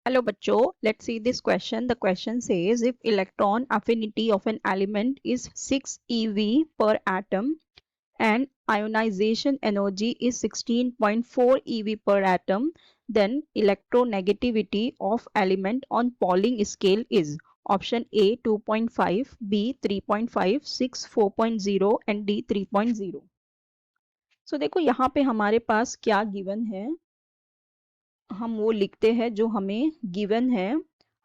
Hello bachcho, let's see this question. The question says if electron affinity of an element is 6 eV per atom and ionization energy is 16.4 eV per atom, then electronegativity of element on Pauling scale is option A 2.5, B 3.5, 6 4.0 and D 3.0. So देखो यहाँ पे हमारे पास क्या given है, हम वो लिखते हैं जो हमें गिवन है।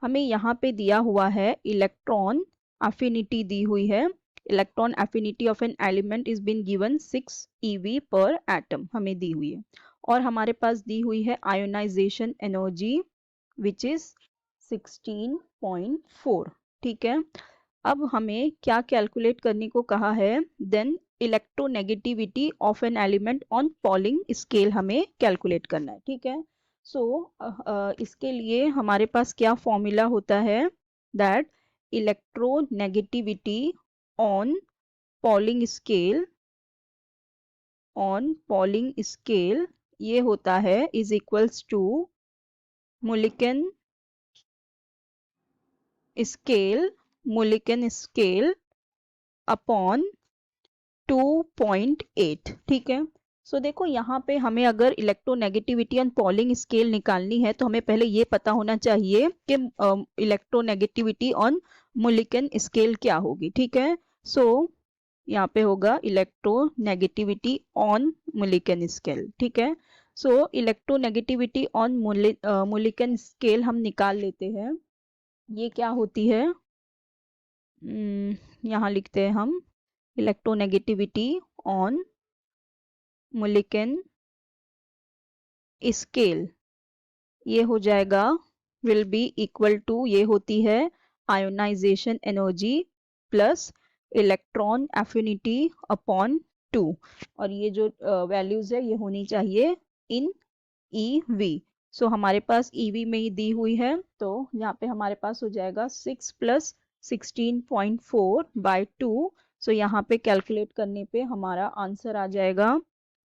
हमें यहाँ पे दिया हुआ है इलेक्ट्रॉन अफिनिटी दी हुई है। Electron affinity of an element is been given 6 eV पर एटम हमें दी हुई है, और हमारे पास दी हुई है आयोनाइजेशन एनर्जी विच इज 16.4। ठीक है, अब हमें क्या कैलकुलेट करने को कहा है, then electronegativity of an element on Pauling scale हमें कैलकुलेट करना है। ठीक है, सो इसके लिए हमारे पास क्या फॉर्मूला होता है, that electronegativity on Pauling scale ये होता है is equals to Mulliken scale upon 2.8। ठीक है, सो देखो यहाँ पे हमें अगर इलेक्ट्रोनेगेटिविटी ऑन पॉलिंग स्केल निकालनी है तो हमें पहले ये पता होना चाहिए कि इलेक्ट्रोनेगेटिविटी ऑन मुलिकन स्केल क्या होगी। ठीक है, सो यहाँ पे होगा इलेक्ट्रोनेगेटिविटी ऑन मुलिकन स्केल। ठीक है, सो इलेक्ट्रोनेगेटिविटी ऑन मुलिकन स्केल हम निकाल लेते हैं। ये क्या होती है, यहाँ लिखते हैं हम इलेक्ट्रोनेगेटिविटी ऑन मुलिकन स्केल, ये हो जाएगा विल बी इक्वल टू, ये होती है ionisation energy plus electron affinity upon 2, और ये जो वैल्यूज है ये होनी चाहिए इन EV। सो हमारे पास EV में ही दी हुई है, तो यहाँ पे हमारे पास हो जाएगा 6 प्लस 16.4 बाई 2। सो यहाँ पे कैलकुलेट करने पे हमारा आंसर आ जाएगा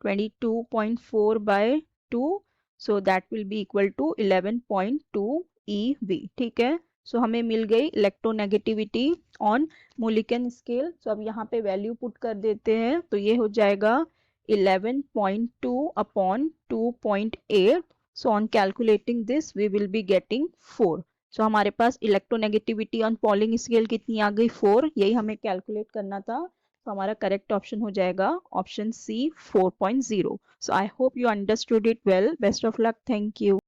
22.4 by 2, so that will be equal to 11.2 EV। ठीक है, सो हमें मिल गई electronegativity on Mulliken scale. So अब यहाँ पे वैल्यू पुट कर देते हैं, तो ये हो जाएगा 11.2 upon 2.8। So on calculating this we will be getting 4। So हमारे पास इलेक्ट्रोनेगेटिविटी ऑन पॉलिंग स्केल कितनी आ गई, 4। यही हमें कैलकुलेट करना था, तो हमारा करेक्ट ऑप्शन हो जाएगा option C 4.0। So I hope you understood it well. Best of luck, thank you.